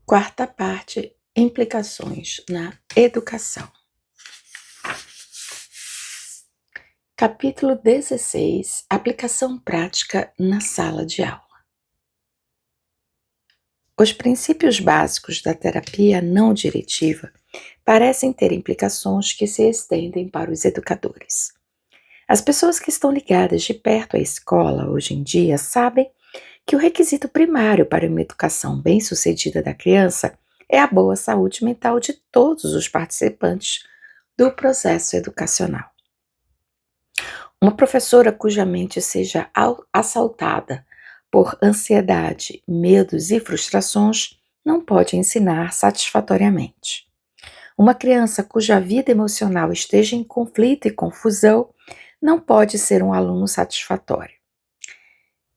Quarta parte: implicações na educação. Capítulo 16: aplicação prática na sala de aula. Os princípios básicos da terapia não diretiva parecem ter implicações que se estendem para os educadores. As pessoas que estão ligadas de perto à escola hoje em dia sabem que o requisito primário para uma educação bem-sucedida da criança é a boa saúde mental de todos os participantes do processo educacional. Uma professora cuja mente seja assaltada por ansiedade, medos e frustrações não pode ensinar satisfatoriamente. Uma criança cuja vida emocional esteja em conflito e confusão não pode ser um aluno satisfatório.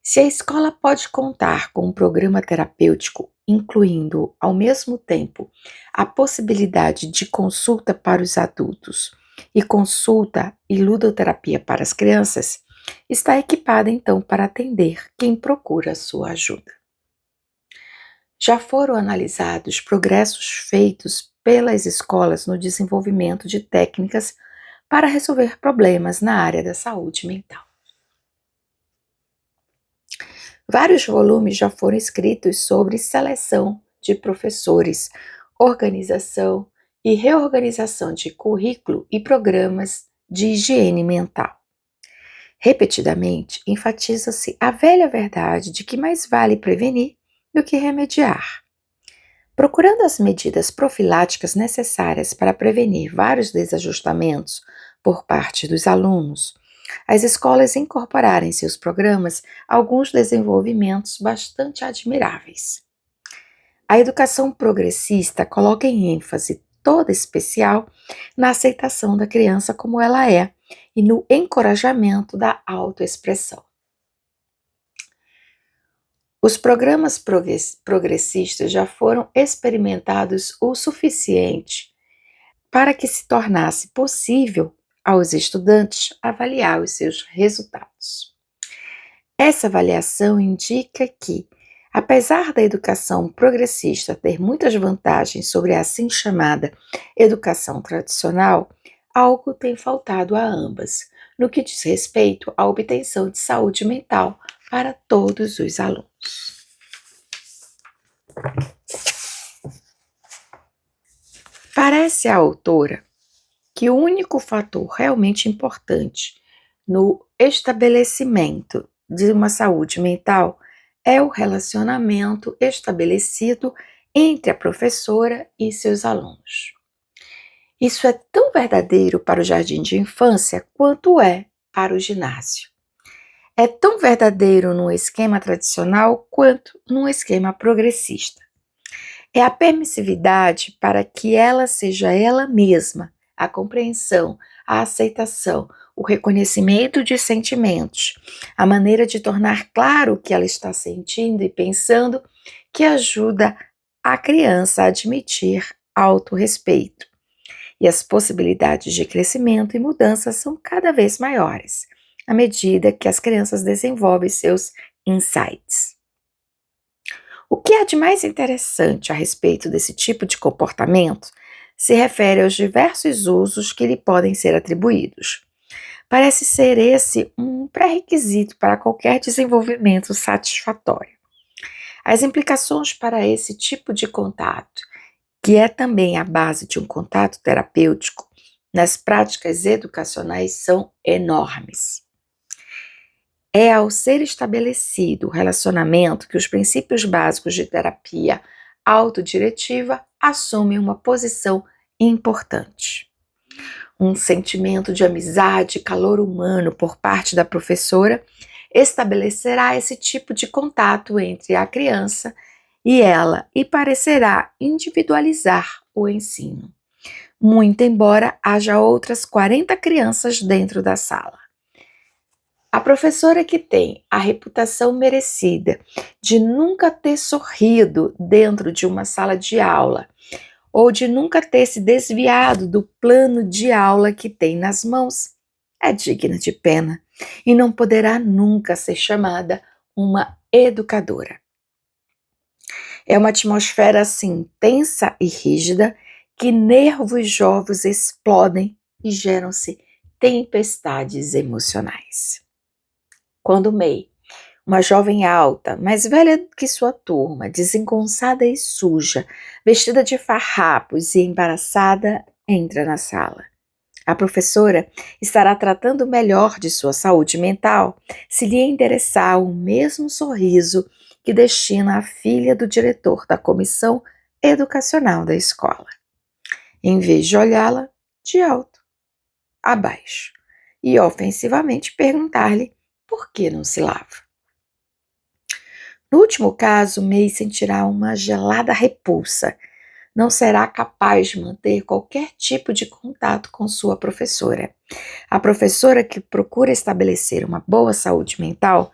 Se a escola pode contar com um programa terapêutico, incluindo, ao mesmo tempo, a possibilidade de consulta para os adultos e consulta e ludoterapia para as crianças, está equipada então para atender quem procura sua ajuda. Já foram analisados progressos feitos pelas escolas no desenvolvimento de técnicas para resolver problemas na área da saúde mental. Vários volumes já foram escritos sobre seleção de professores, organização e reorganização de currículo e programas de higiene mental. Repetidamente, enfatiza-se a velha verdade de que mais vale prevenir do que remediar. Procurando as medidas profiláticas necessárias para prevenir vários desajustamentos por parte dos alunos, as escolas incorporaram em seus programas alguns desenvolvimentos bastante admiráveis. A educação progressista coloca em ênfase toda especial na aceitação da criança como ela é e no encorajamento da autoexpressão. Os programas progressistas já foram experimentados o suficiente para que se tornasse possível aos estudantes avaliar os seus resultados. Essa avaliação indica que, apesar da educação progressista ter muitas vantagens sobre a assim chamada educação tradicional, algo tem faltado a ambas, no que diz respeito à obtenção de saúde mental para todos os alunos. Parece à autora que o único fator realmente importante no estabelecimento de uma saúde mental é o relacionamento estabelecido entre a professora e seus alunos. Isso é tão verdadeiro para o jardim de infância quanto é para o ginásio. É tão verdadeiro num esquema tradicional quanto num esquema progressista. É a permissividade para que ela seja ela mesma, a compreensão, a aceitação, o reconhecimento de sentimentos, a maneira de tornar claro o que ela está sentindo e pensando, que ajuda a criança a admitir autorrespeito. E as possibilidades de crescimento e mudança são cada vez maiores, à medida que as crianças desenvolvem seus insights. O que há de mais interessante a respeito desse tipo de comportamento se refere aos diversos usos que lhe podem ser atribuídos. Parece ser esse um pré-requisito para qualquer desenvolvimento satisfatório. As implicações para esse tipo de contato, que é também a base de um contato terapêutico, nas práticas educacionais são enormes. É ao ser estabelecido o relacionamento que os princípios básicos de terapia autodiretiva assumem uma posição importante. Um sentimento de amizade e calor humano por parte da professora estabelecerá esse tipo de contato entre a criança e ela e parecerá individualizar o ensino, muito embora haja outras 40 crianças dentro da sala. A professora que tem a reputação merecida de nunca ter sorrido dentro de uma sala de aula ou de nunca ter se desviado do plano de aula que tem nas mãos, é digna de pena e não poderá nunca ser chamada uma educadora. É uma atmosfera assim tensa e rígida que nervos jovens explodem e geram-se tempestades emocionais. Quando May, uma jovem alta, mais velha que sua turma, desengonçada e suja, vestida de farrapos e embaraçada, entra na sala. A professora estará tratando melhor de sua saúde mental se lhe endereçar o mesmo sorriso que destina a filha do diretor da comissão educacional da escola, em vez de olhá-la de alto a baixo e ofensivamente perguntar-lhe por que não se lava. No último caso, May sentirá uma gelada repulsa. Não será capaz de manter qualquer tipo de contato com sua professora. A professora que procura estabelecer uma boa saúde mental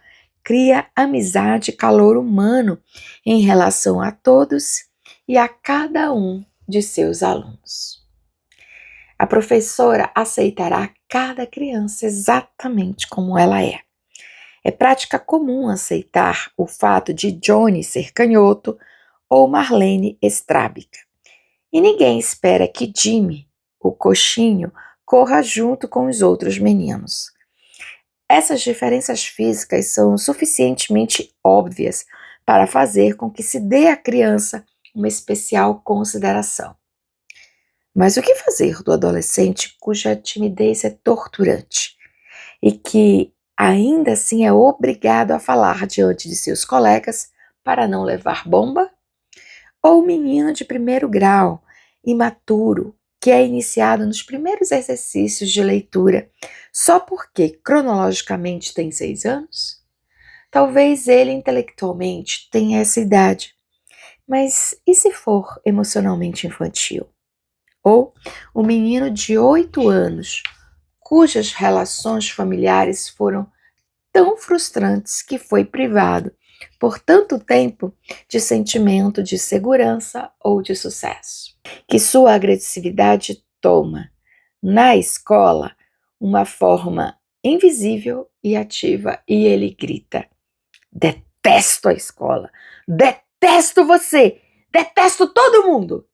cria amizade e calor humano em relação a todos e a cada um de seus alunos. A professora aceitará cada criança exatamente como ela é. É prática comum aceitar o fato de Johnny ser canhoto ou Marlene estrábica. E ninguém espera que Jimmy, o coxinho, corra junto com os outros meninos. Essas diferenças físicas são suficientemente óbvias para fazer com que se dê à criança uma especial consideração. Mas o que fazer do adolescente cuja timidez é torturante e que ainda assim é obrigado a falar diante de seus colegas para não levar bomba? Ou o menino de primeiro grau, imaturo, que é iniciado nos primeiros exercícios de leitura só porque cronologicamente tem 6 anos? Talvez ele intelectualmente tenha essa idade, mas e se for emocionalmente infantil? Ou o menino de 8 anos, cujas relações familiares foram tão frustrantes que foi privado por tanto tempo de sentimento de segurança ou de sucesso, que sua agressividade toma, na escola, uma forma invisível e ativa e ele grita: detesto a escola, detesto você, detesto todo mundo.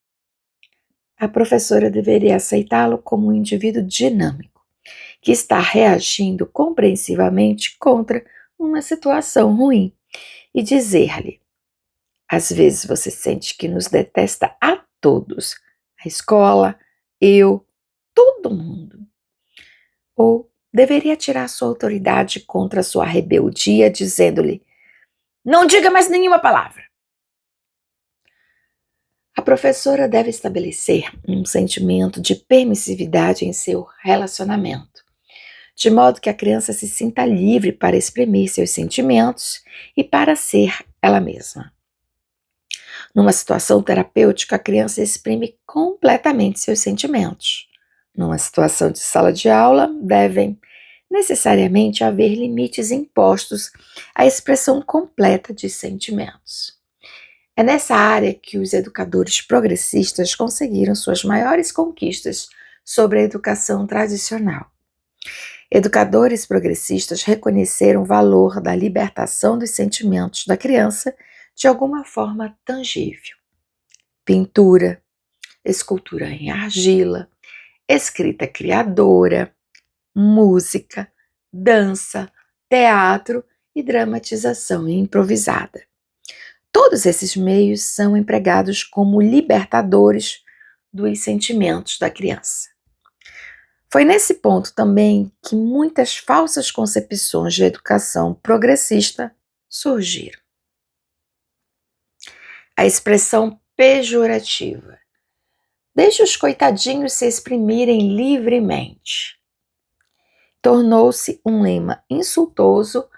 A professora deveria aceitá-lo como um indivíduo dinâmico, que está reagindo compreensivamente contra uma situação ruim, e dizer-lhe: às vezes você sente que nos detesta a todos, a escola, eu, todo mundo. Ou deveria tirar sua autoridade contra sua rebeldia, dizendo-lhe: não diga mais nenhuma palavra. A professora deve estabelecer um sentimento de permissividade em seu relacionamento, de modo que a criança se sinta livre para exprimir seus sentimentos e para ser ela mesma. Numa situação terapêutica, a criança exprime completamente seus sentimentos. Numa situação de sala de aula, devem necessariamente haver limites impostos à expressão completa de sentimentos. É nessa área que os educadores progressistas conseguiram suas maiores conquistas sobre a educação tradicional. Educadores progressistas reconheceram o valor da libertação dos sentimentos da criança de alguma forma tangível. Pintura, escultura em argila, escrita criadora, música, dança, teatro e dramatização improvisada. Todos esses meios são empregados como libertadores dos sentimentos da criança. Foi nesse ponto também que muitas falsas concepções de educação progressista surgiram. A expressão pejorativa: deixe os coitadinhos se exprimirem livremente, tornou-se um lema insultoso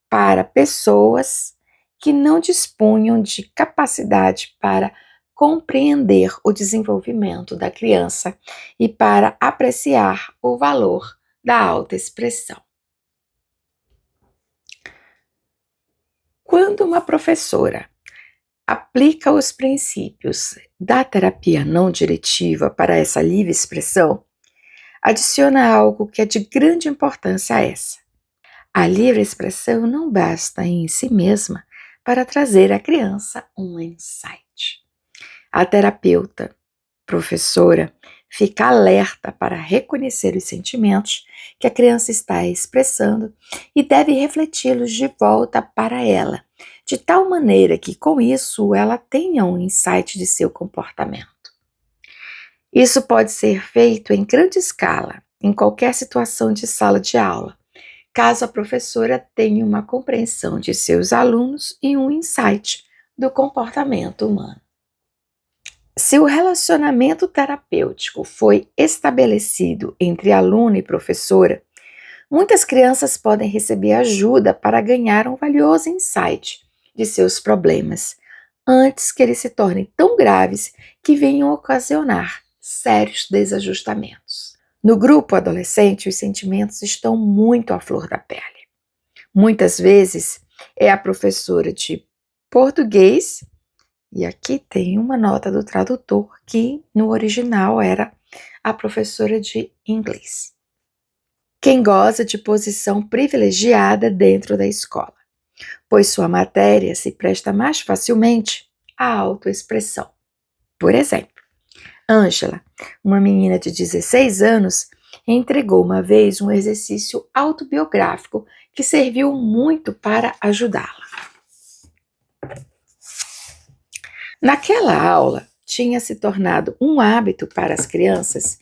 para pessoas que não dispunham de capacidade para compreender o desenvolvimento da criança e para apreciar o valor da autoexpressão. Quando uma professora aplica os princípios da terapia não diretiva para essa livre expressão, adiciona algo que é de grande importância a essa. A livre expressão não basta em si mesma para trazer à criança um insight. A terapeuta, professora, fica alerta para reconhecer os sentimentos que a criança está expressando e deve refleti-los de volta para ela, de tal maneira que com isso ela tenha um insight de seu comportamento. Isso pode ser feito em grande escala, em qualquer situação de sala de aula, caso a professora tenha uma compreensão de seus alunos e um insight do comportamento humano. Se o relacionamento terapêutico foi estabelecido entre aluno e professora, muitas crianças podem receber ajuda para ganhar um valioso insight de seus problemas, antes que eles se tornem tão graves que venham ocasionar sérios desajustamentos. No grupo adolescente, os sentimentos estão muito à flor da pele. Muitas vezes é a professora de português, e aqui tem uma nota do tradutor que no original era a professora de inglês, quem goza de posição privilegiada dentro da escola, pois sua matéria se presta mais facilmente à autoexpressão. Por exemplo, Ângela, uma menina de 16 anos, entregou uma vez um exercício autobiográfico que serviu muito para ajudá-la. Naquela aula, tinha se tornado um hábito para as crianças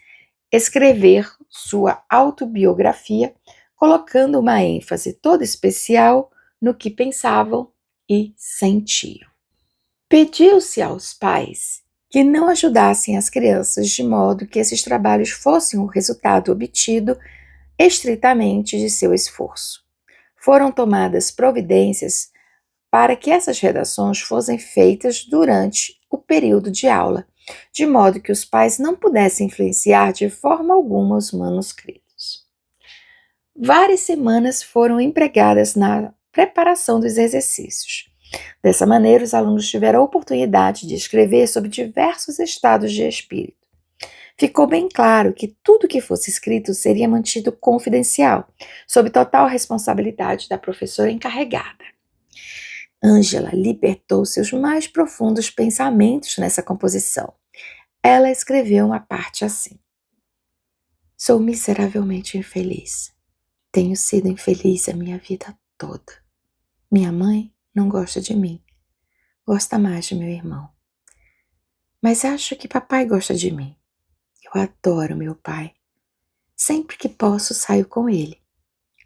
escrever sua autobiografia, colocando uma ênfase toda especial no que pensavam e sentiam. Pediu-se aos pais que não ajudassem as crianças de modo que esses trabalhos fossem o resultado obtido estritamente de seu esforço. Foram tomadas providências para que essas redações fossem feitas durante o período de aula, de modo que os pais não pudessem influenciar de forma alguma os manuscritos. Várias semanas foram empregadas na preparação dos exercícios. Dessa maneira, os alunos tiveram a oportunidade de escrever sobre diversos estados de espírito. Ficou bem claro que tudo que fosse escrito seria mantido confidencial, sob total responsabilidade da professora encarregada. Ângela libertou seus mais profundos pensamentos nessa composição. Ela escreveu uma parte assim: Sou miseravelmente infeliz. Tenho sido infeliz a minha vida toda. Minha mãe não gosta de mim. Gosta mais de meu irmão. Mas acho que papai gosta de mim. Eu adoro meu pai. Sempre que posso, saio com ele.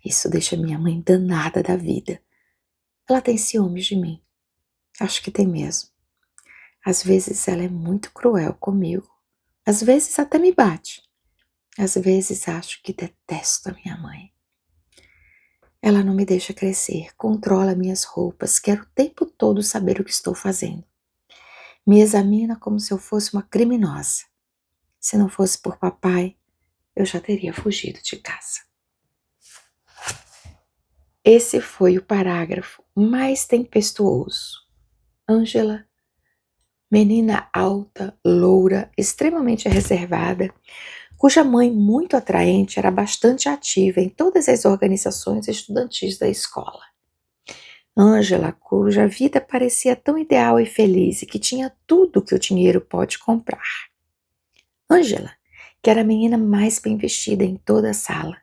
Isso deixa minha mãe danada da vida. Ela tem ciúmes de mim. Acho que tem mesmo. Às vezes ela é muito cruel comigo. Às vezes até me bate. Às vezes acho que detesto a minha mãe. Ela não me deixa crescer, controla minhas roupas, quer o tempo todo saber o que estou fazendo. Me examina como se eu fosse uma criminosa. Se não fosse por papai, eu já teria fugido de casa. Esse foi o parágrafo mais tempestuoso. Ângela, menina alta, loura, extremamente reservada, cuja mãe, muito atraente, era bastante ativa em todas as organizações estudantis da escola. Ângela, cuja vida parecia tão ideal e feliz e que tinha tudo que o dinheiro pode comprar. Ângela, que era a menina mais bem vestida em toda a sala,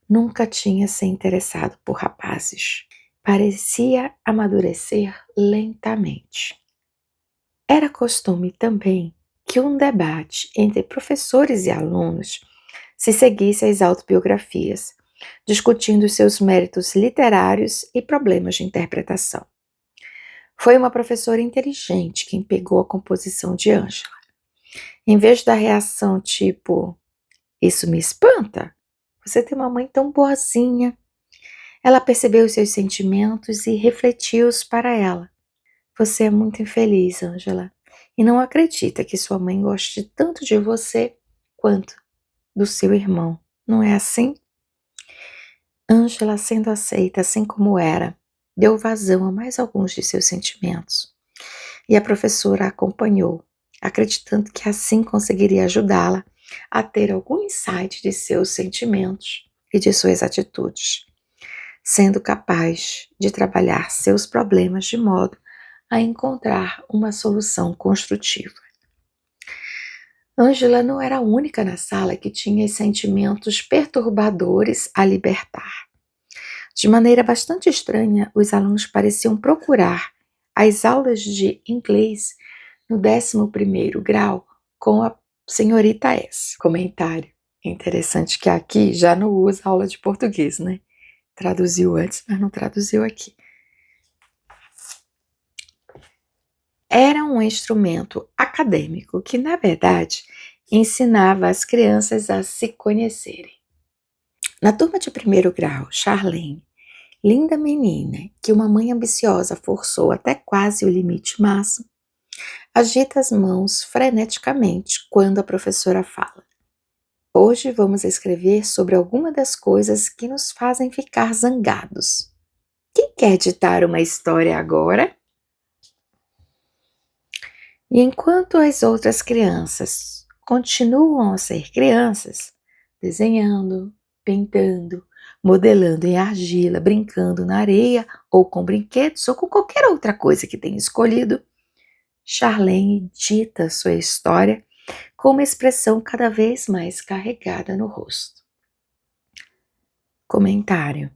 nunca tinha se interessado por rapazes. Parecia amadurecer lentamente. Era costume também que um debate entre professores e alunos se seguisse às autobiografias, discutindo seus méritos literários e problemas de interpretação. Foi uma professora inteligente quem pegou a composição de Ângela. Em vez da reação tipo, isso me espanta, você tem uma mãe tão boazinha, ela percebeu os seus sentimentos e refletiu-os para ela. Você é muito infeliz, Ângela, e não acredita que sua mãe goste tanto de você quanto do seu irmão, não é assim? Ângela, sendo aceita assim como era, deu vazão a mais alguns de seus sentimentos, e a professora a acompanhou, acreditando que assim conseguiria ajudá-la a ter algum insight de seus sentimentos e de suas atitudes. sendo capaz de trabalhar seus problemas de modo a encontrar uma solução construtiva. Ângela não era a única na sala que tinha sentimentos perturbadores a libertar. De maneira bastante estranha, os alunos pareciam procurar as aulas de inglês no 11º grau com a senhorita S. Comentário. Interessante que aqui já não usa aula de português, né? Traduziu antes, mas não traduziu aqui. Era um instrumento acadêmico que, na verdade, ensinava as crianças a se conhecerem. Na turma de 1º grau, Charlene, linda menina que uma mãe ambiciosa forçou até quase o limite máximo, agita as mãos freneticamente quando a professora fala. Hoje vamos escrever sobre alguma das coisas que nos fazem ficar zangados. Quem quer ditar uma história agora? E enquanto as outras crianças continuam a ser crianças, desenhando, pintando, modelando em argila, brincando na areia, ou com brinquedos, ou com qualquer outra coisa que tenha escolhido, Charlene dita sua história com uma expressão cada vez mais carregada no rosto. Comentário.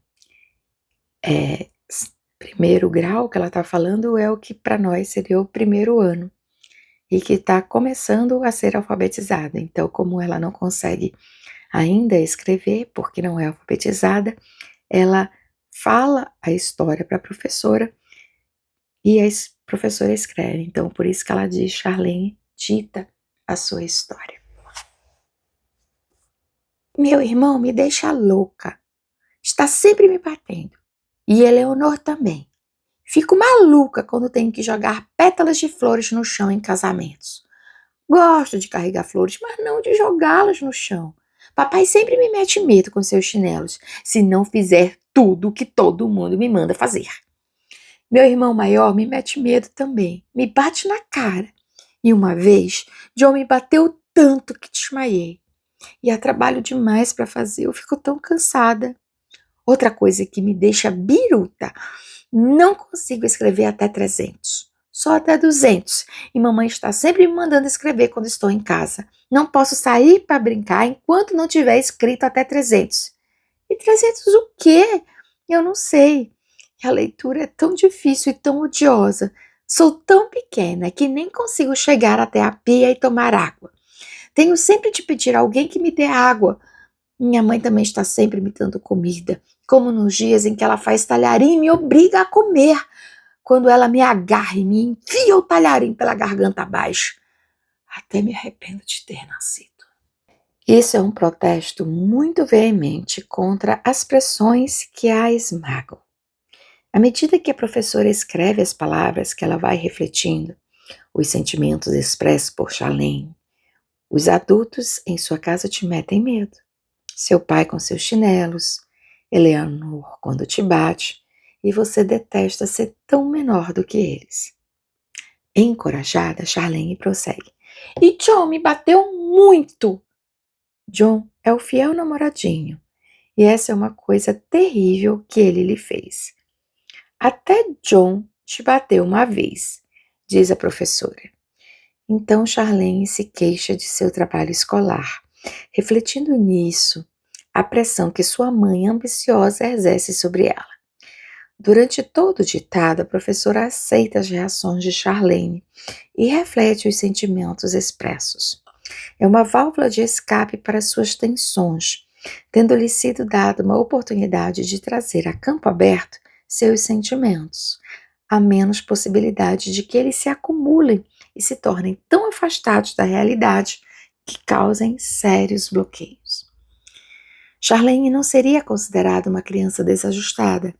1º grau que ela está falando é o que para nós seria o 1º ano e que está começando a ser alfabetizada. Então, como ela não consegue ainda escrever, porque não é alfabetizada, ela fala a história para a professora e a professora escreve. Então, por isso que ela diz, Charlene dita a sua história. Meu irmão me deixa louca. Está sempre me batendo. E Eleonor também. Fico maluca quando tenho que jogar pétalas de flores no chão em casamentos. Gosto de carregar flores, mas não de jogá-las no chão. Papai sempre me mete medo com seus chinelos, se não fizer tudo o que todo mundo me manda fazer. Meu irmão maior me mete medo também, me bate na cara. E uma vez, John me bateu tanto que desmaiei. E há trabalho demais para fazer, eu fico tão cansada. Outra coisa que me deixa biruta, não consigo escrever até 300, só até 200. E mamãe está sempre me mandando escrever quando estou em casa. Não posso sair para brincar enquanto não tiver escrito até 300. E 300 o quê? Eu não sei. A leitura é tão difícil e tão odiosa. Sou tão pequena que nem consigo chegar até a pia e tomar água. Tenho sempre de pedir a alguém que me dê água. Minha mãe também está sempre me dando comida, como nos dias em que ela faz talharim e me obriga a comer, quando ela me agarra e me enfia o talharim pela garganta abaixo. Até me arrependo de ter nascido. Isso é um protesto muito veemente contra as pressões que a esmagam. À medida que a professora escreve as palavras que ela vai refletindo, os sentimentos expressos por Charlene, os adultos em sua casa te metem medo. Seu pai com seus chinelos, Eleanor quando te bate, e você detesta ser tão menor do que eles. Encorajada, Charlene prossegue. E John me bateu muito. John é o fiel namoradinho, e essa é uma coisa terrível que ele lhe fez. Até John te bateu uma vez, diz a professora. Então Charlene se queixa de seu trabalho escolar, refletindo nisso, a pressão que sua mãe ambiciosa exerce sobre ela. Durante todo o ditado, a professora aceita as reações de Charlene e reflete os sentimentos expressos. É uma válvula de escape para suas tensões, tendo-lhe sido dada uma oportunidade de trazer a campo aberto seus sentimentos, há menos possibilidade de que eles se acumulem e se tornem tão afastados da realidade que causem sérios bloqueios. Charlene não seria considerada uma criança desajustada,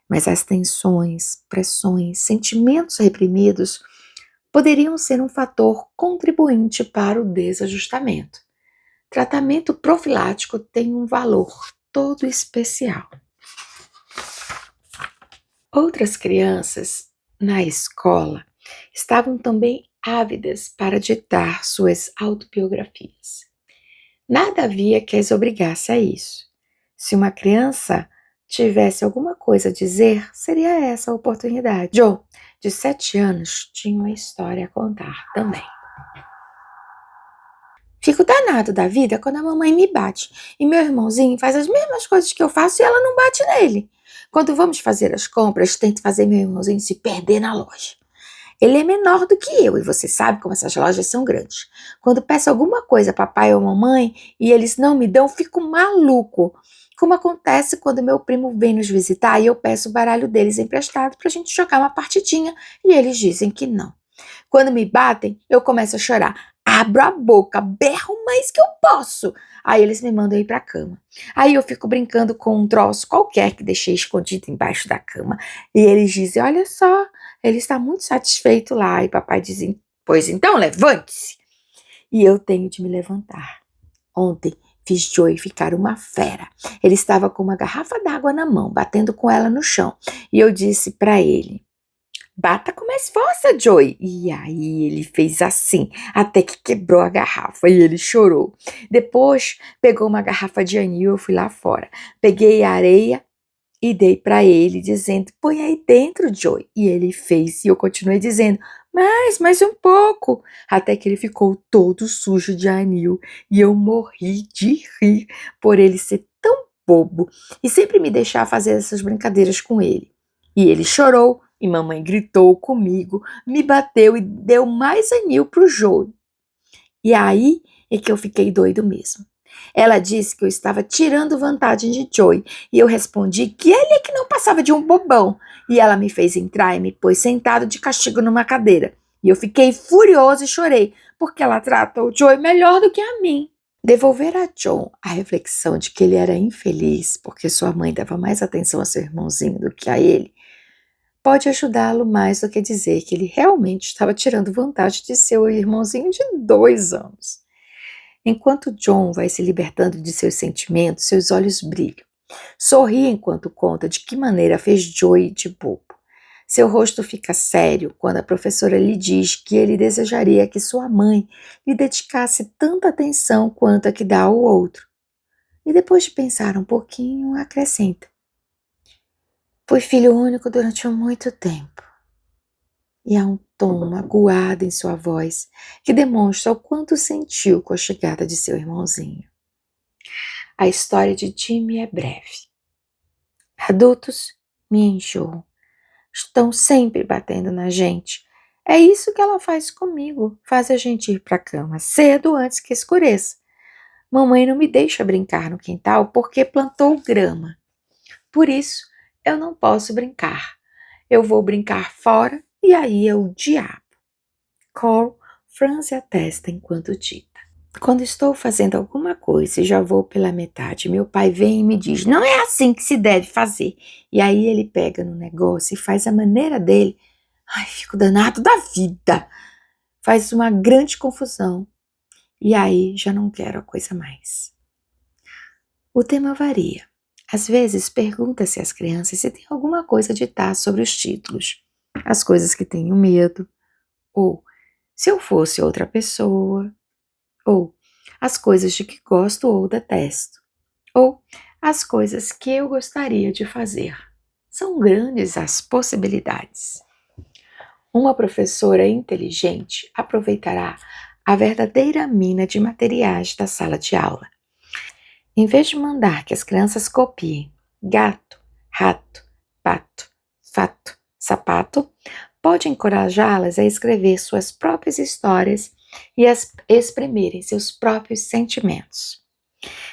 mas as tensões, pressões, sentimentos reprimidos poderiam ser um fator contribuinte para o desajustamento. Tratamento profilático tem um valor todo especial. Outras crianças na escola estavam também ávidas para ditar suas autobiografias. Nada havia que as obrigasse a isso. Se uma criança tivesse alguma coisa a dizer, seria essa a oportunidade. Joe, de 7 anos, tinha uma história a contar também. Fico danado da vida quando a mamãe me bate e meu irmãozinho faz as mesmas coisas que eu faço e ela não bate nele. Quando vamos fazer as compras, tento fazer meu irmãozinho se perder na loja. Ele é menor do que eu e você sabe como essas lojas são grandes. Quando peço alguma coisa a papai ou mamãe e eles não me dão, fico maluco. Como acontece quando meu primo vem nos visitar e eu peço o baralho deles emprestado para a gente jogar uma partidinha e eles dizem que não. Quando me batem, eu começo a chorar. Abro a boca, berro mais que eu posso. Aí eles me mandam ir pra cama. Aí eu fico brincando com um troço qualquer que deixei escondido embaixo da cama. E eles dizem, olha só, ele está muito satisfeito lá. E papai diz, pois então levante-se. E eu tenho de me levantar. Ontem fiz Joey ficar uma fera. Ele estava com uma garrafa d'água na mão, batendo com ela no chão. E eu disse para ele, bata com mais força, Joey. E aí ele fez assim, até que quebrou a garrafa e ele chorou. Depois pegou uma garrafa de anil, eu fui lá fora. Peguei a areia e dei para ele, dizendo, põe aí dentro, Joey. E ele fez, e eu continuei dizendo, mais um pouco. Até que ele ficou todo sujo de anil. E eu morri de rir por ele ser tão bobo e sempre me deixar fazer essas brincadeiras com ele. E ele chorou, e mamãe gritou comigo, me bateu e deu mais anil pro Joey. E aí é que eu fiquei doido mesmo. Ela disse que eu estava tirando vantagem de Joey, e eu respondi que ele é que não passava de um bobão. E ela me fez entrar e me pôs sentado de castigo numa cadeira. E eu fiquei furioso e chorei, porque ela trata o Joey melhor do que a mim. Devolver a John a reflexão de que ele era infeliz porque sua mãe dava mais atenção a seu irmãozinho do que a ele, pode ajudá-lo mais do que dizer que ele realmente estava tirando vantagem de seu irmãozinho de 2 anos. Enquanto John vai se libertando de seus sentimentos, seus olhos brilham. Sorri enquanto conta de que maneira fez Joey de bobo. Seu rosto fica sério quando a professora lhe diz que ele desejaria que sua mãe lhe dedicasse tanta atenção quanto a que dá ao outro. E depois de pensar um pouquinho, acrescenta: fui filho único durante muito tempo. E há um tom magoado em sua voz que demonstra o quanto sentiu com a chegada de seu irmãozinho. A história de Jimmy é breve. Adultos me enjoam. Estão sempre batendo na gente. É isso que ela faz comigo. Faz a gente ir para a cama cedo antes que escureça. Mamãe não me deixa brincar no quintal porque plantou grama. Por isso, eu não posso brincar. Eu vou brincar fora e aí é o diabo. Cole franze a testa enquanto dita. Quando estou fazendo alguma coisa e já vou pela metade, meu pai vem e me diz, não é assim que se deve fazer. E aí ele pega no negócio e faz a maneira dele. Ai, fico danado da vida. Faz uma grande confusão. E aí já não quero a coisa mais. O tema varia. Às vezes pergunta-se às crianças se tem alguma coisa a ditar sobre os títulos. As coisas que tenho medo. Ou, se eu fosse outra pessoa. Ou, as coisas de que gosto ou detesto. Ou, as coisas que eu gostaria de fazer. São grandes as possibilidades. Uma professora inteligente aproveitará a verdadeira mina de materiais da sala de aula. Em vez de mandar que as crianças copiem gato, rato, pato, fato, sapato, pode encorajá-las a escrever suas próprias histórias e a exprimirem seus próprios sentimentos.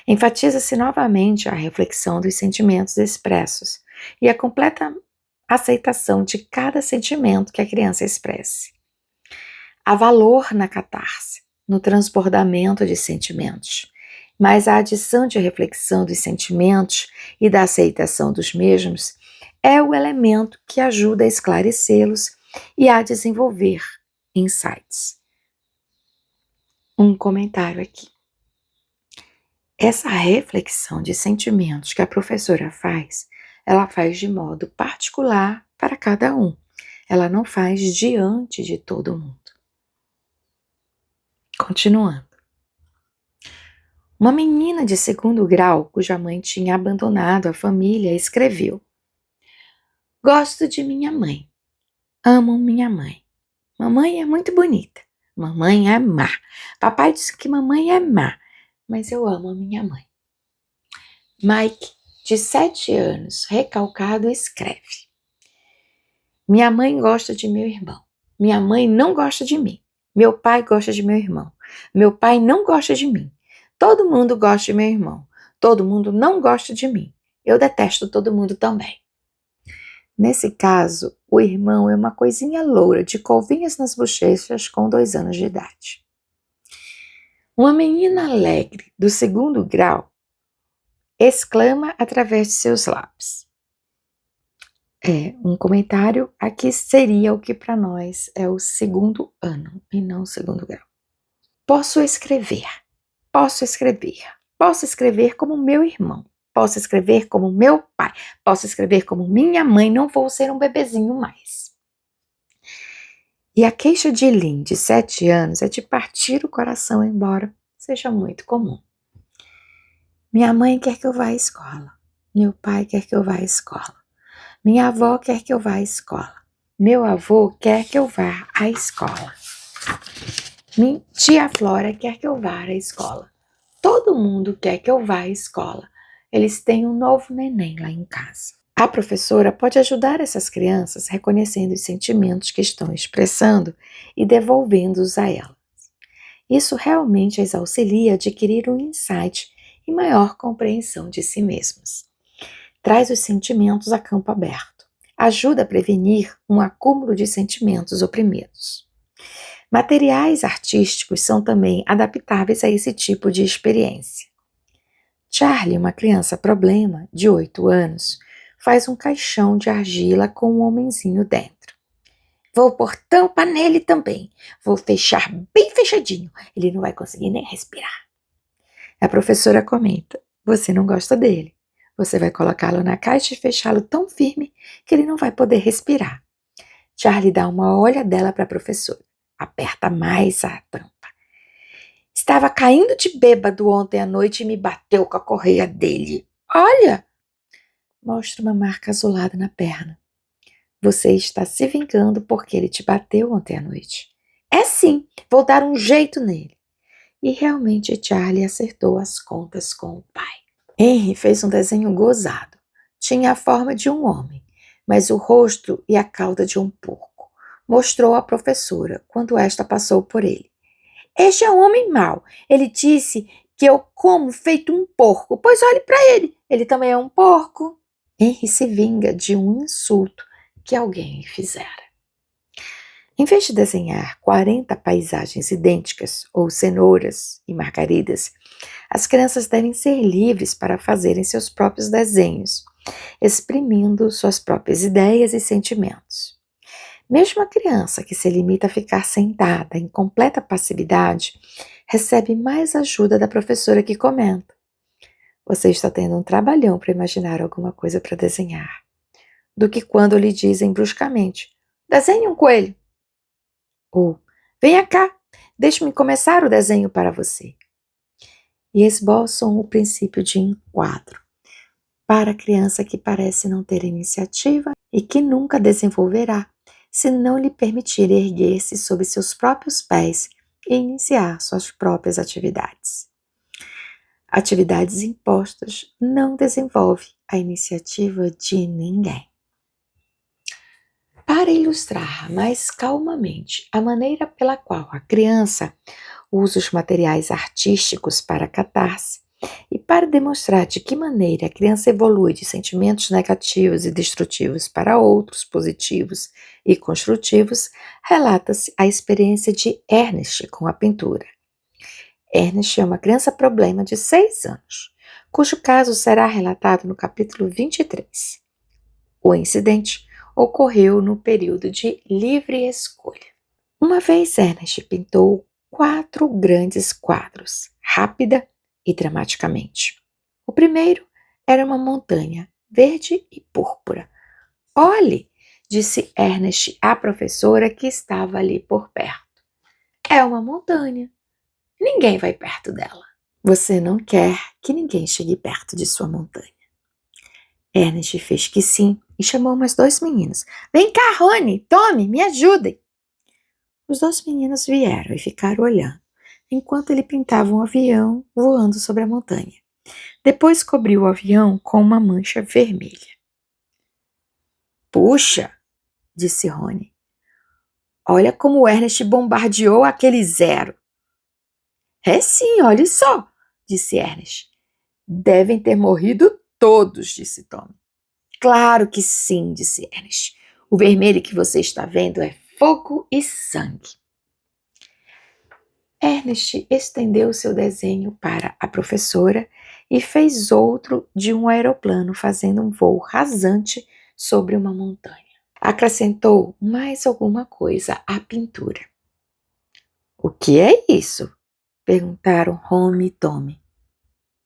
Enfatiza-se novamente a reflexão dos sentimentos expressos e a completa aceitação de cada sentimento que a criança expresse. Há valor na catarse, no transbordamento de sentimentos, mas a adição de reflexão dos sentimentos e da aceitação dos mesmos é o elemento que ajuda a esclarecê-los e a desenvolver insights. Um comentário aqui. Essa reflexão de sentimentos que a professora faz, ela faz de modo particular para cada um. Ela não faz diante de todo mundo. Continuando. Uma menina de 2º grau, cuja mãe tinha abandonado a família, escreveu: Gosto de minha mãe. Amo minha mãe. Mamãe é muito bonita. Mamãe é má. Papai disse que mamãe é má, mas eu amo a minha mãe. Mike, de 7 anos, recalcado, escreve: Minha mãe gosta de meu irmão. Minha mãe não gosta de mim. Meu pai gosta de meu irmão. Meu pai não gosta de mim. Todo mundo gosta de meu irmão. Todo mundo não gosta de mim. Eu detesto todo mundo também. Nesse caso, o irmão é uma coisinha loura de colvinhas nas bochechas com 2 anos de idade. Uma menina alegre do 2º grau exclama através de seus lábios. Um comentário aqui seria o que para nós é o 2º ano e não o 2º grau. Posso escrever, posso escrever, posso escrever como meu irmão, posso escrever como meu pai, posso escrever como minha mãe, não vou ser um bebezinho mais. E a queixa de Lynn, de 7 anos, é de partir o coração, embora seja muito comum. Minha mãe quer que eu vá à escola, meu pai quer que eu vá à escola. Minha avó quer que eu vá à escola. Meu avô quer que eu vá à escola. Minha tia Flora quer que eu vá à escola. Todo mundo quer que eu vá à escola. Eles têm um novo neném lá em casa. A professora pode ajudar essas crianças reconhecendo os sentimentos que estão expressando e devolvendo-os a elas. Isso realmente as auxilia a adquirir um insight e maior compreensão de si mesmos. Traz os sentimentos a campo aberto. Ajuda a prevenir um acúmulo de sentimentos oprimidos. Materiais artísticos são também adaptáveis a esse tipo de experiência. Charlie, uma criança problema de 8 anos, faz um caixão de argila com um homenzinho dentro. Vou pôr tampa nele também. Vou fechar bem fechadinho. Ele não vai conseguir nem respirar. A professora comenta: você não gosta dele. Você vai colocá-lo na caixa e fechá-lo tão firme que ele não vai poder respirar. Charlie dá uma olhadela para a professora. Aperta mais a tampa. Estava caindo de bêbado ontem à noite e me bateu com a correia dele. Olha! Mostra uma marca azulada na perna. Você está se vingando porque ele te bateu ontem à noite. É sim, vou dar um jeito nele. E realmente Charlie acertou as contas com o pai. Henry fez um desenho gozado. Tinha a forma de um homem, mas o rosto e a cauda de um porco. Mostrou à professora quando esta passou por ele. Este é um homem mau. Ele disse que eu como feito um porco. Pois olhe para ele, ele também é um porco. Henry se vinga de um insulto que alguém lhe fizera. Em vez de desenhar 40 paisagens idênticas ou cenouras e margaridas, as crianças devem ser livres para fazerem seus próprios desenhos, exprimindo suas próprias ideias e sentimentos. Mesmo a criança que se limita a ficar sentada em completa passividade recebe mais ajuda da professora que comenta: você está tendo um trabalhão para imaginar alguma coisa para desenhar, do que quando lhe dizem bruscamente: desenhe um coelho. Ou, venha cá, deixe-me começar o desenho para você. E esboçam o princípio de enquadro para a criança que parece não ter iniciativa e que nunca desenvolverá se não lhe permitir erguer-se sobre seus próprios pés e iniciar suas próprias atividades. Atividades impostas não desenvolvem a iniciativa de ninguém. Para ilustrar mais calmamente a maneira pela qual a criança usa os materiais artísticos para catarse e para demonstrar de que maneira a criança evolui de sentimentos negativos e destrutivos para outros positivos e construtivos, relata-se a experiência de Ernest com a pintura. Ernest é uma criança problema de 6 anos, cujo caso será relatado no capítulo 23. O incidente ocorreu no período de livre escolha. Uma vez Ernest pintou 4 grandes quadros, rápida e dramaticamente. O primeiro era uma montanha verde e púrpura. Olhe, disse Ernest à professora que estava ali por perto. É uma montanha. Ninguém vai perto dela. Você não quer que ninguém chegue perto de sua montanha. Ernest fez que sim e chamou mais 2 meninos. Vem cá, Rony, Tommy, me ajudem. Os 2 meninos vieram e ficaram olhando, enquanto ele pintava um avião voando sobre a montanha. Depois cobriu o avião com uma mancha vermelha. Puxa, disse Rony. Olha como o Ernest bombardeou aquele zero. É sim, olhe só, disse Ernest. Devem ter morrido todos, disse Tommy. Claro que sim, disse Ernest. O vermelho que você está vendo é fogo e sangue. Ernest estendeu seu desenho para a professora e fez outro de um aeroplano fazendo um voo rasante sobre uma montanha. Acrescentou mais alguma coisa à pintura. O que é isso? Perguntaram Rony e Tommy.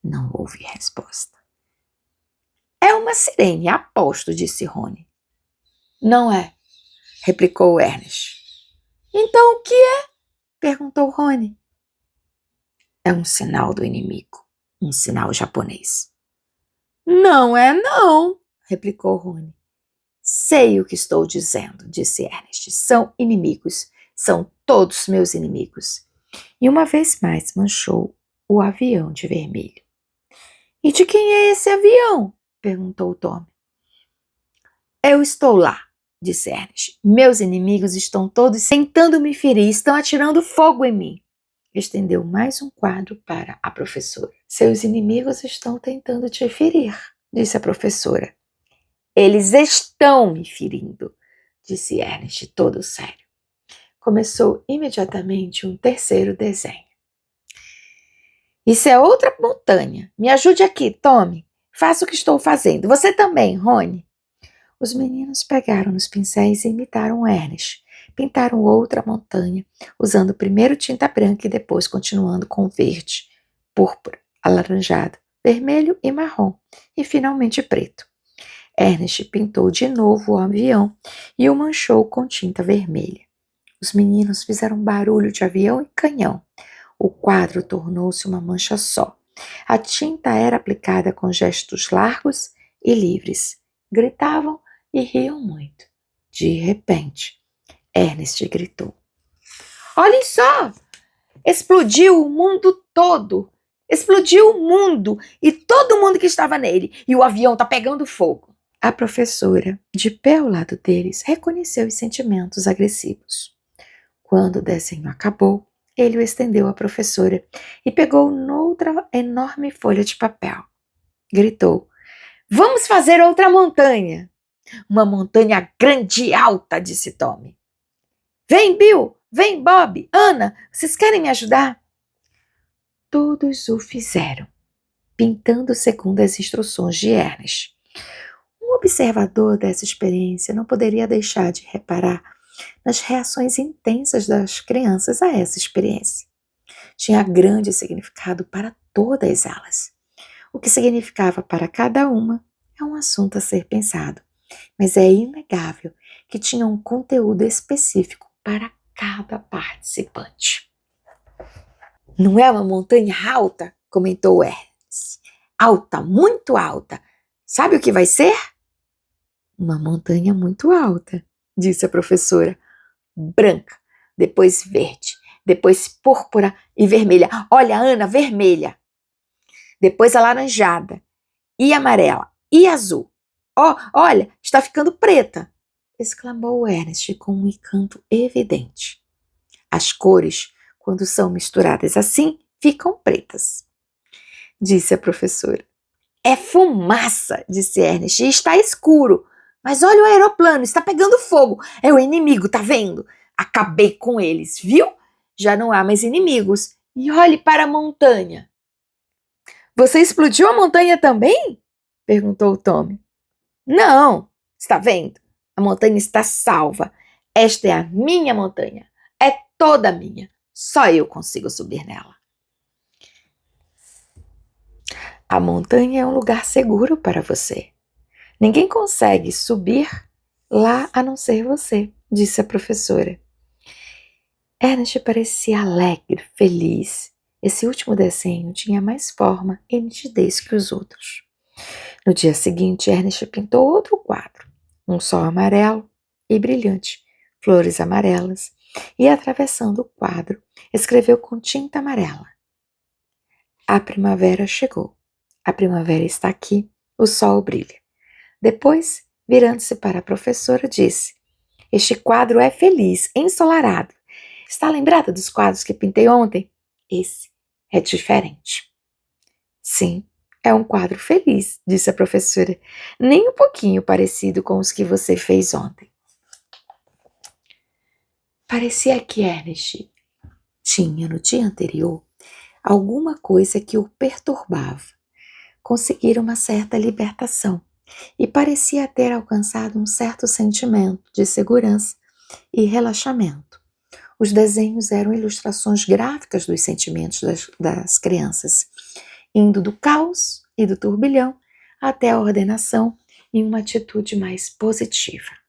Não houve resposta. É uma sirene, aposto, disse Rony. Não é, replicou Ernest. Então o que é? Perguntou Rony. É um sinal do inimigo, um sinal japonês. Não é não, replicou Rony. Sei o que estou dizendo, disse Ernest. São inimigos, são todos meus inimigos. E uma vez mais manchou o avião de vermelho. E de quem é esse avião? Perguntou Tom. Eu estou lá, disse Ernest. Meus inimigos estão todos tentando me ferir, estão atirando fogo em mim. Estendeu mais um quadro para a professora. Seus inimigos estão tentando te ferir, disse a professora. Eles estão me ferindo, disse Ernest, todo sério. Começou imediatamente um terceiro desenho. Isso é outra montanha. Me ajude aqui, Tommy. Faça o que estou fazendo. Você também, Rony. Os meninos pegaram nos pincéis e imitaram Ernest. Pintaram outra montanha, usando primeiro tinta branca e depois continuando com verde, púrpura, alaranjado, vermelho e marrom, e finalmente preto. Ernest pintou de novo o avião e o manchou com tinta vermelha. Os meninos fizeram barulho de avião e canhão. O quadro tornou-se uma mancha só. A tinta era aplicada com gestos largos e livres. Gritavam e riam muito. De repente, Ernest gritou. Olhem só! Explodiu o mundo todo! Explodiu o mundo e todo mundo que estava nele. E o avião está pegando fogo. A professora, de pé ao lado deles, reconheceu os sentimentos agressivos. Quando o desenho acabou, ele o estendeu à professora e pegou noutra enorme folha de papel. Gritou, vamos fazer outra montanha. Uma montanha grande e alta, disse Tommy. Vem, Bill, vem, Bob, Ana, vocês querem me ajudar? Todos o fizeram, pintando segundo as instruções de Ernest. Um observador dessa experiência não poderia deixar de reparar nas reações intensas das crianças a essa experiência. Tinha grande significado para todas elas. O que significava para cada uma é um assunto a ser pensado, mas é inegável que tinha um conteúdo específico para cada participante. Não é uma montanha alta? Comentou Ernest. Alta, muito alta. Sabe o que vai ser? Uma montanha muito alta, disse a professora. Branca, depois verde, depois púrpura e vermelha. Olha, Ana, vermelha. Depois alaranjada e amarela e azul. Olha, está ficando preta, exclamou Ernest com um encanto evidente. As cores, quando são misturadas assim, ficam pretas, disse a professora. É fumaça, disse Ernest, e está escuro. Mas olha o aeroplano, está pegando fogo. É o inimigo, tá vendo? Acabei com eles, viu? Já não há mais inimigos. E olhe para a montanha. Você explodiu a montanha também? Perguntou Tommy. Não, está vendo? A montanha está salva. Esta é a minha montanha. É toda minha. Só eu consigo subir nela. A montanha é um lugar seguro para você. Ninguém consegue subir lá a não ser você, disse a professora. Ernest parecia alegre, feliz Esse último desenho tinha mais forma e nitidez que os outros. No dia seguinte, Ernest pintou outro quadro, um sol amarelo e brilhante, flores amarelas, e atravessando o quadro, escreveu com tinta amarela: A primavera chegou. A primavera está aqui, o sol brilha. Depois, virando-se para a professora, disse: Este quadro é feliz, ensolarado. Está lembrada dos quadros que pintei ontem? Esse é diferente. Sim, é um quadro feliz, disse a professora, nem um pouquinho parecido com os que você fez ontem. Parecia que Ernest tinha, no dia anterior, alguma coisa que o perturbava. Conseguira uma certa libertação e parecia ter alcançado um certo sentimento de segurança e relaxamento. Os desenhos eram ilustrações gráficas dos sentimentos das crianças, indo do caos e do turbilhão até a ordenação em uma atitude mais positiva.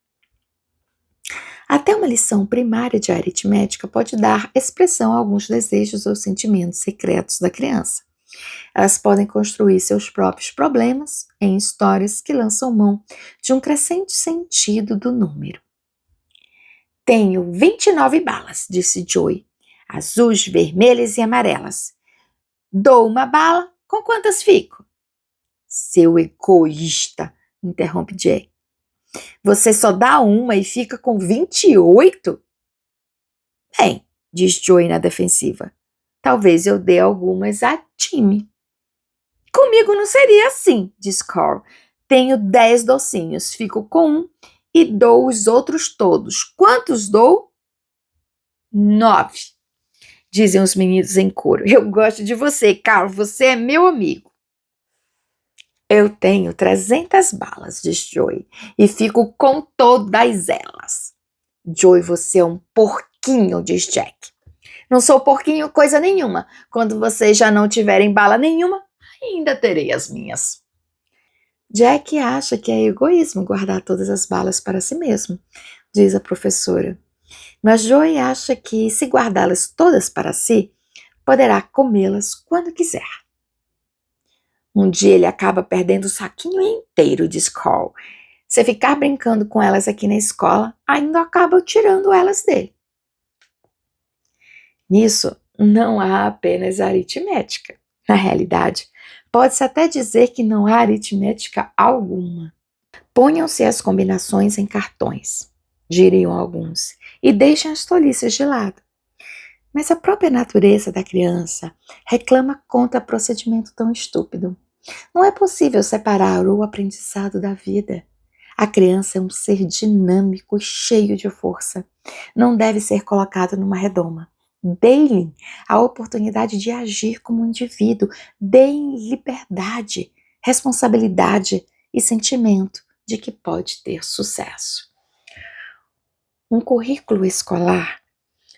Até uma lição primária de aritmética pode dar expressão a alguns desejos ou sentimentos secretos da criança. Elas podem construir seus próprios problemas em histórias que lançam mão de um crescente sentido do número. Tenho 29 balas, disse Joey, azuis, vermelhas e amarelas. Dou uma bala, com quantas fico? Seu egoísta, interrompe Jack. Você só dá uma e fica com 28? Bem, diz Joey na defensiva, talvez eu dê algumas a Timmy. Comigo não seria assim, diz Carl. Tenho 10 docinhos, fico com um e dou os outros todos. Quantos dou? 9, dizem os meninos em coro. Eu gosto de você, Carl, você é meu amigo. Eu tenho 300 balas, diz Joey, e fico com todas elas. Joey, você é um porquinho, diz Jack. Não sou porquinho coisa nenhuma. Quando vocês já não tiverem bala nenhuma, ainda terei as minhas. Jack acha que é egoísmo guardar todas as balas para si mesmo, diz a professora. Mas Joey acha que, se guardá-las todas para si, poderá comê-las quando quiser. Um dia ele acaba perdendo o saquinho inteiro, diz Carl. Se ficar brincando com elas aqui na escola, ainda acaba tirando elas dele. Nisso, não há apenas aritmética. Na realidade, pode-se até dizer que não há aritmética alguma. Ponham-se as combinações em cartões, diriam alguns, e deixem as tolices de lado. Mas a própria natureza da criança reclama contra procedimento tão estúpido. Não é possível separar o aprendizado da vida. A criança é um ser dinâmico e cheio de força. Não deve ser colocado numa redoma. Deem-lhe a oportunidade de agir como um indivíduo. Deem liberdade, responsabilidade e sentimento de que pode ter sucesso. Um currículo escolar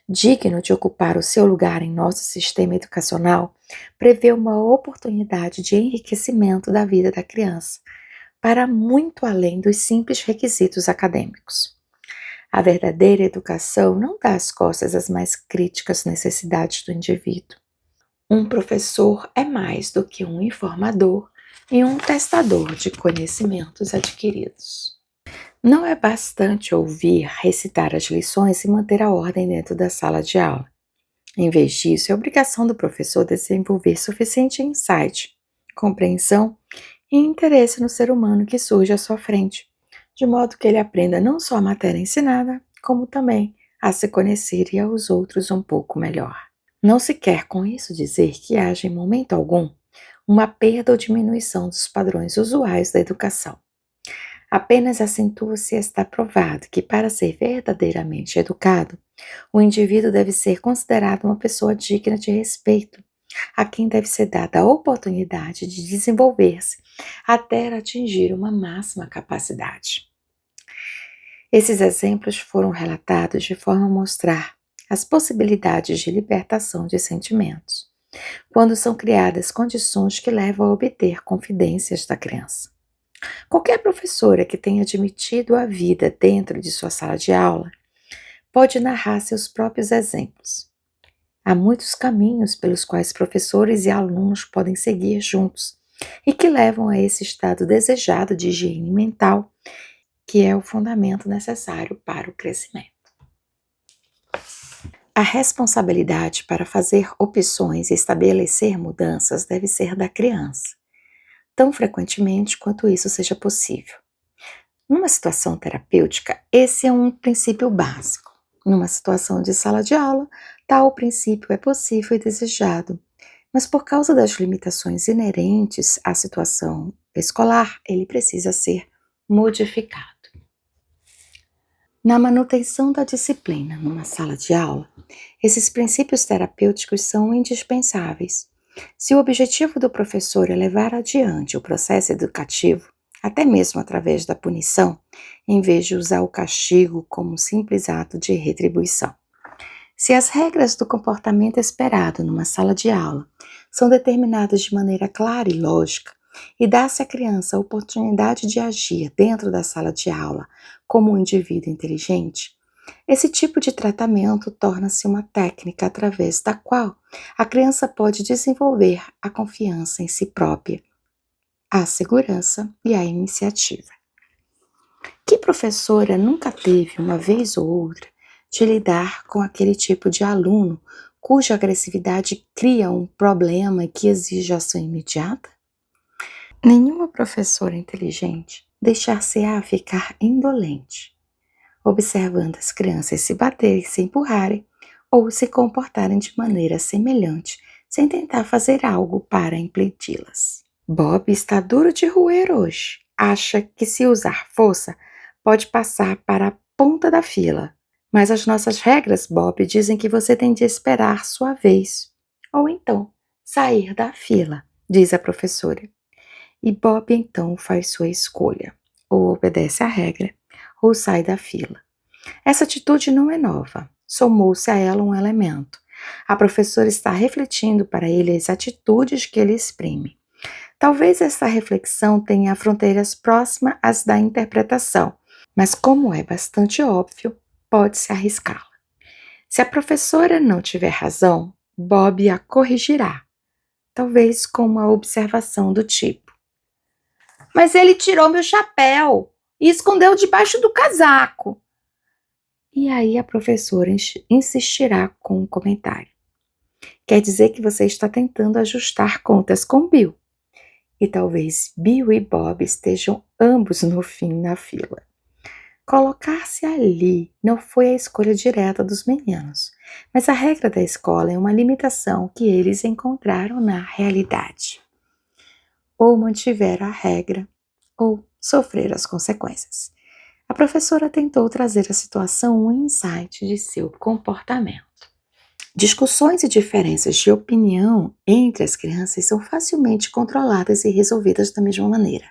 digno de ocupar o seu lugar em nosso sistema educacional prevê uma oportunidade de enriquecimento da vida da criança, para muito além dos simples requisitos acadêmicos. A verdadeira educação não dá as costas às mais críticas necessidades do indivíduo. Um professor é mais do que um informador e um testador de conhecimentos adquiridos. Não é bastante ouvir, recitar as lições e manter a ordem dentro da sala de aula. Em vez disso, é obrigação do professor desenvolver suficiente insight, compreensão e interesse no ser humano que surge à sua frente, de modo que ele aprenda não só a matéria ensinada, como também a se conhecer e aos outros um pouco melhor. Não se quer com isso dizer que haja em momento algum uma perda ou diminuição dos padrões usuais da educação. Apenas acentua-se e está provado que, para ser verdadeiramente educado, o indivíduo deve ser considerado uma pessoa digna de respeito, a quem deve ser dada a oportunidade de desenvolver-se até atingir uma máxima capacidade. Esses exemplos foram relatados de forma a mostrar as possibilidades de libertação de sentimentos, quando são criadas condições que levam a obter confidências da criança. Qualquer professora que tenha admitido a vida dentro de sua sala de aula pode narrar seus próprios exemplos. Há muitos caminhos pelos quais professores e alunos podem seguir juntos e que levam a esse estado desejado de higiene mental, que é o fundamento necessário para o crescimento. A responsabilidade para fazer opções e estabelecer mudanças deve ser da criança, tão frequentemente quanto isso seja possível. Numa situação terapêutica, esse é um princípio básico. Numa situação de sala de aula, tal princípio é possível e desejado, mas por causa das limitações inerentes à situação escolar, ele precisa ser modificado. Na manutenção da disciplina numa sala de aula, esses princípios terapêuticos são indispensáveis. Se o objetivo do professor é levar adiante o processo educativo, até mesmo através da punição, em vez de usar o castigo como um simples ato de retribuição. Se as regras do comportamento esperado numa sala de aula são determinadas de maneira clara e lógica, e dá-se à criança a oportunidade de agir dentro da sala de aula como um indivíduo inteligente, esse tipo de tratamento torna-se uma técnica através da qual a criança pode desenvolver a confiança em si própria, a segurança e a iniciativa. Que professora nunca teve, uma vez ou outra, de lidar com aquele tipo de aluno cuja agressividade cria um problema que exige ação imediata? Nenhuma professora inteligente deixar-se-á ficar indolente, observando as crianças se baterem, se empurrarem ou se comportarem de maneira semelhante, sem tentar fazer algo para impedi-las. Bob está duro de roer hoje. Acha que se usar força, pode passar para a ponta da fila. Mas as nossas regras, Bob, dizem que você tem de esperar sua vez. Ou então, sair da fila, diz a professora. E Bob então faz sua escolha. Ou obedece à regra, ou sai da fila. Essa atitude não é nova. Somou-se a ela um elemento. A professora está refletindo para ele as atitudes que ele exprime. Talvez essa reflexão tenha fronteiras próximas às da interpretação, mas como é bastante óbvio, pode-se arriscá-la. Se a professora não tiver razão, Bob a corrigirá, talvez com uma observação do tipo: "Mas ele tirou meu chapéu e escondeu debaixo do casaco." E aí a professora insistirá com um comentário: "Quer dizer que você está tentando ajustar contas com Bill." E talvez Bill e Bob estejam ambos no fim na fila. Colocar-se ali não foi a escolha direta dos meninos, mas a regra da escola é uma limitação que eles encontraram na realidade. Ou mantiveram a regra, ou sofreram as consequências. A professora tentou trazer à situação um insight de seu comportamento. Discussões e diferenças de opinião entre as crianças são facilmente controladas e resolvidas da mesma maneira.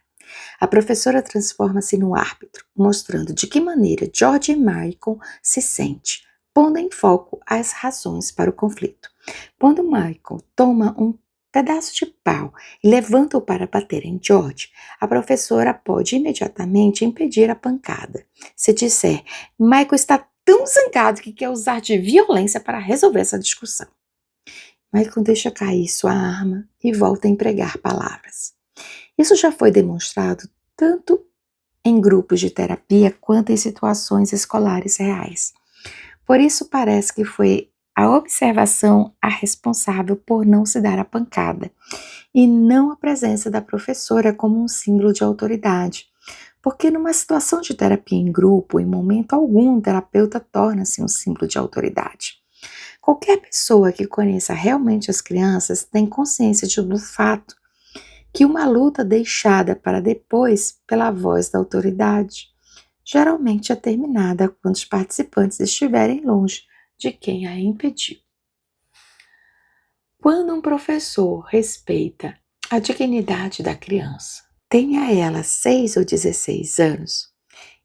A professora transforma-se no árbitro, mostrando de que maneira George e Michael se sente, pondo em foco as razões para o conflito. Quando Michael toma um pedaço de pau e levanta-o para bater em George, a professora pode imediatamente impedir a pancada. Se disser: "Michael está tão zangado que quer usar de violência para resolver essa discussão." Michael deixa cair sua arma e volta a empregar palavras. Isso já foi demonstrado tanto em grupos de terapia quanto em situações escolares reais. Por isso parece que foi a observação a responsável por não se dar a pancada, e não a presença da professora como um símbolo de autoridade. Porque numa situação de terapia em grupo, em momento algum, o terapeuta torna-se um símbolo de autoridade. Qualquer pessoa que conheça realmente as crianças tem consciência do fato que uma luta deixada para depois pela voz da autoridade geralmente é terminada quando os participantes estiverem longe de quem a impediu. Quando um professor respeita a dignidade da criança, tenha ela 6 ou 16 anos,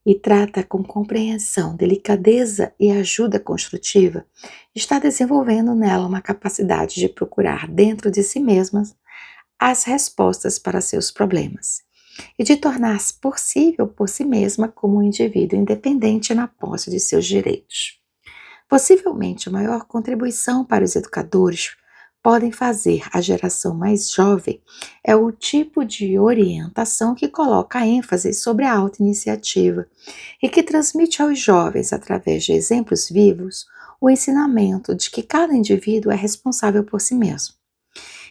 e trata com compreensão, delicadeza e ajuda construtiva, está desenvolvendo nela uma capacidade de procurar dentro de si mesma as respostas para seus problemas e de tornar-se possível por si mesma como um indivíduo independente na posse de seus direitos. Possivelmente a maior contribuição para os educadores podem fazer a geração mais jovem é o tipo de orientação que coloca ênfase sobre a autoiniciativa e que transmite aos jovens, através de exemplos vivos, o ensinamento de que cada indivíduo é responsável por si mesmo.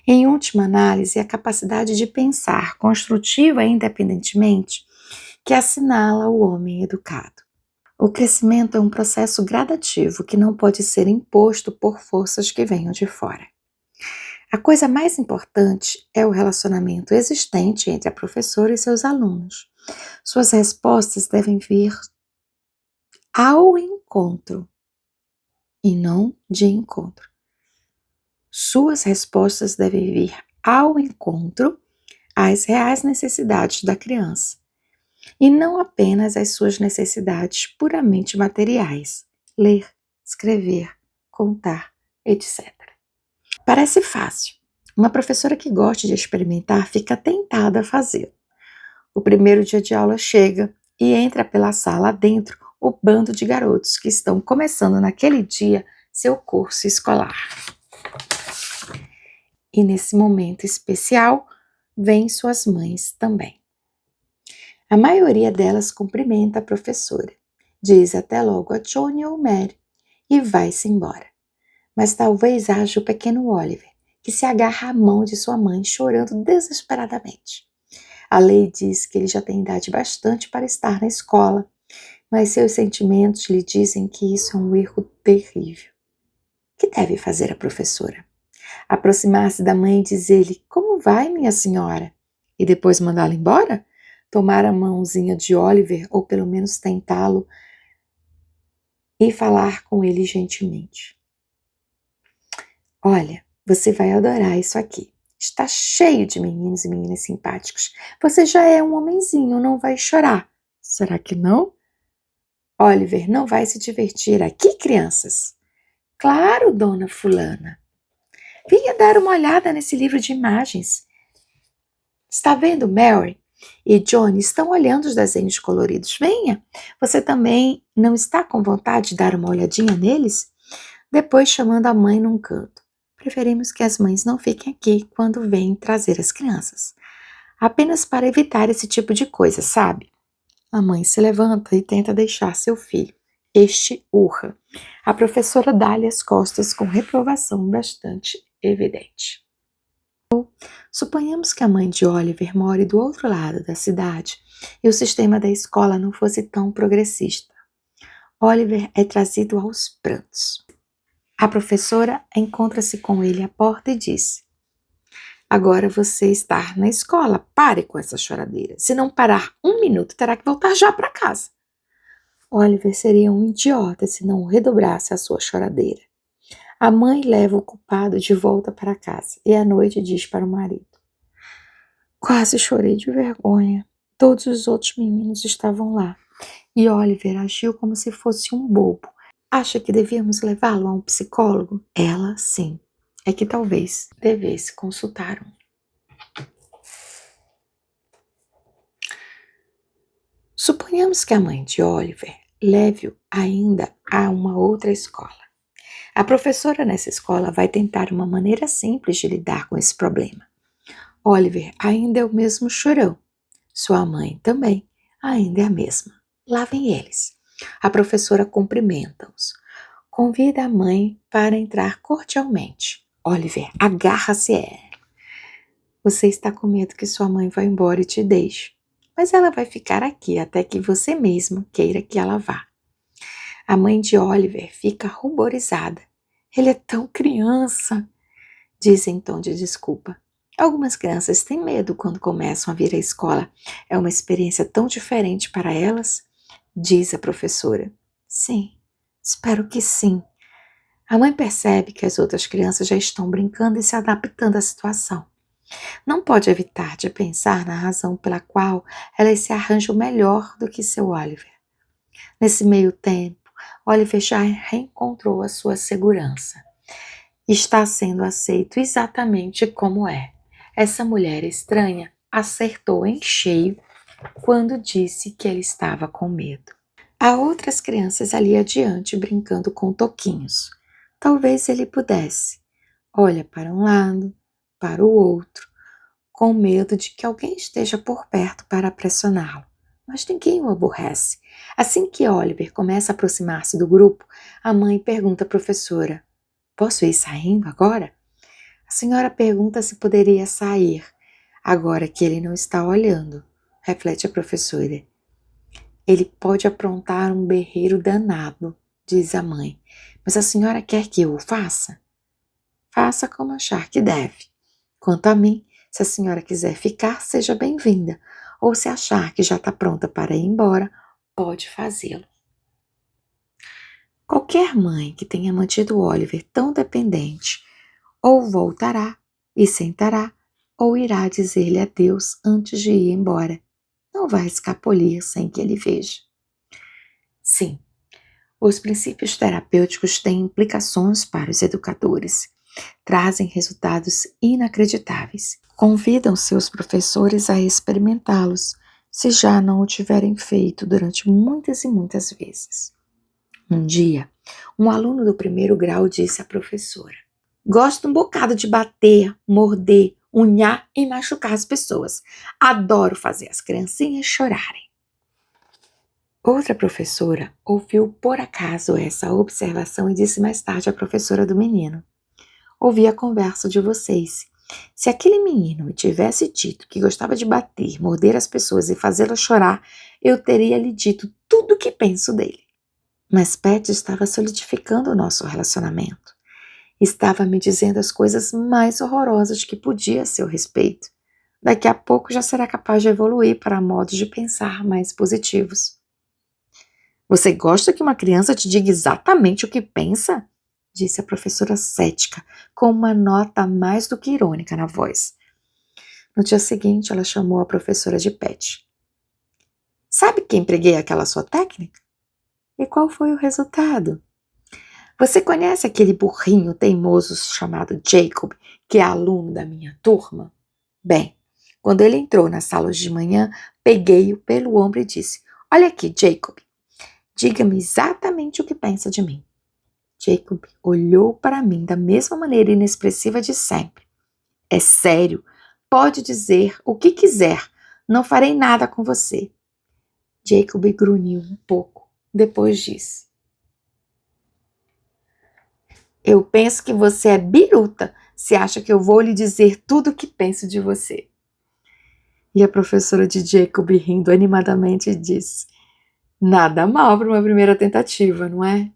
Em última análise, a capacidade de pensar construtiva e independentemente que assinala o homem educado. O crescimento é um processo gradativo que não pode ser imposto por forças que venham de fora. A coisa mais importante é o relacionamento existente entre a professora e seus alunos. Suas respostas devem vir ao encontro e não de encontro. Suas respostas devem vir ao encontro às reais necessidades da criança e não apenas às suas necessidades puramente materiais, ler, escrever, contar, etc. Parece fácil. Uma professora que gosta de experimentar fica tentada a fazê-lo. O primeiro dia de aula chega e entra pela sala adentro o bando de garotos que estão começando naquele dia seu curso escolar. E nesse momento especial, vêm suas mães também. A maioria delas cumprimenta a professora, diz até logo a Johnny ou Mary e vai-se embora. Mas talvez haja o pequeno Oliver, que se agarra à mão de sua mãe chorando desesperadamente. A lei diz que ele já tem idade bastante para estar na escola, mas seus sentimentos lhe dizem que isso é um erro terrível. O que deve fazer a professora? Aproximar-se da mãe e dizer-lhe: "Como vai, minha senhora?" E depois mandá-la embora? Tomar a mãozinha de Oliver, ou pelo menos tentá-lo, e falar com ele gentilmente. "Olha, você vai adorar isso aqui. Está cheio de meninos e meninas simpáticos. Você já é um homenzinho, não vai chorar." "Será que não?" "Oliver não vai se divertir aqui, crianças?" "Claro, dona fulana. Venha dar uma olhada nesse livro de imagens. Está vendo, Mary e Johnny estão olhando os desenhos coloridos. Venha. Você também não está com vontade de dar uma olhadinha neles?" Depois, chamando a mãe num canto: "Preferimos que as mães não fiquem aqui quando vêm trazer as crianças. Apenas para evitar esse tipo de coisa, sabe?" A mãe se levanta e tenta deixar seu filho. Este urra. A professora dá-lhe as costas com reprovação bastante evidente. Suponhamos que a mãe de Oliver more do outro lado da cidade e o sistema da escola não fosse tão progressista. Oliver é trazido aos prantos. A professora encontra-se com ele à porta e diz: "Agora você está na escola, pare com essa choradeira. Se não parar um minuto, terá que voltar já para casa." Oliver seria um idiota se não redobrasse a sua choradeira. A mãe leva o culpado de volta para casa e à noite diz para o marido: "Quase chorei de vergonha. Todos os outros meninos estavam lá e Oliver agiu como se fosse um bobo. Acha que devíamos levá-lo a um psicólogo?" Ela, sim. É que talvez devesse consultar um. Suponhamos que a mãe de Oliver leve-o ainda a uma outra escola. A professora nessa escola vai tentar uma maneira simples de lidar com esse problema. Oliver ainda é o mesmo chorão. Sua mãe também ainda é a mesma. Lá vem eles. A professora cumprimenta-os. Convida a mãe para entrar cordialmente. Oliver agarra-se a ela. Você está com medo que sua mãe vá embora e te deixe, mas ela vai ficar aqui até que você mesmo queira que ela vá. A mãe de Oliver fica ruborizada. Ele é tão criança, diz em tom de desculpa. Algumas crianças têm medo quando começam a vir à escola. É uma experiência tão diferente para elas, diz a professora. Sim, espero que sim. A mãe percebe que as outras crianças já estão brincando e se adaptando à situação. Não pode evitar de pensar na razão pela qual elas se arranjam melhor do que seu Oliver. Nesse meio tempo, Oliver já reencontrou a sua segurança. Está sendo aceito exatamente como é. Essa mulher estranha acertou em cheio quando disse que ele estava com medo. Há outras crianças ali adiante brincando com toquinhos. Talvez ele pudesse. Olha para um lado, para o outro, com medo de que alguém esteja por perto para pressioná-lo. Mas ninguém o aborrece. Assim que Oliver começa a aproximar-se do grupo, a mãe pergunta à professora: Posso ir saindo agora? A senhora pergunta se poderia sair, agora que ele não está olhando, reflete a professora. Ele pode aprontar um berreiro danado, diz a mãe. Mas a senhora quer que eu o faça? Faça como achar que deve. Quanto a mim, se a senhora quiser ficar, seja bem-vinda. Ou se achar que já está pronta para ir embora, pode fazê-lo. Qualquer mãe que tenha mantido Oliver tão dependente, ou voltará e sentará, ou irá dizer-lhe adeus antes de ir embora. Não vai escapulir sem que ele veja. Sim, os princípios terapêuticos têm implicações para os educadores. Trazem resultados inacreditáveis. Convidam seus professores a experimentá-los, se já não o tiverem feito durante muitas e muitas vezes. Um dia, um aluno do 1º grau disse à professora: Gosto um bocado de bater, morder, unhar e machucar as pessoas. Adoro fazer as criancinhas chorarem. Outra professora ouviu por acaso essa observação e disse mais tarde à professora do menino: Ouvi a conversa de vocês. Se aquele menino me tivesse dito que gostava de bater, morder as pessoas e fazê-las chorar, eu teria lhe dito tudo o que penso dele. Mas Pat estava solidificando o nosso relacionamento. Estava me dizendo as coisas mais horrorosas que podia a seu respeito. Daqui a pouco já será capaz de evoluir para modos de pensar mais positivos. Você gosta que uma criança te diga exatamente o que pensa? Disse a professora cética, com uma nota mais do que irônica na voz. No dia seguinte, ela chamou a professora de Pat. Sabe que empreguei aquela sua técnica? E qual foi o resultado? Você conhece aquele burrinho teimoso chamado Jacob, que é aluno da minha turma? Bem, quando ele entrou na sala hoje de manhã, peguei-o pelo ombro e disse: Olha aqui, Jacob, diga-me exatamente o que pensa de mim. Jacob olhou para mim da mesma maneira inexpressiva de sempre. É sério, pode dizer o que quiser, não farei nada com você. Jacob grunhiu um pouco, depois disse: Eu penso que você é biruta se acha que eu vou lhe dizer tudo o que penso de você. E a professora de Jacob, rindo animadamente, disse: Nada mal para uma primeira tentativa, não é?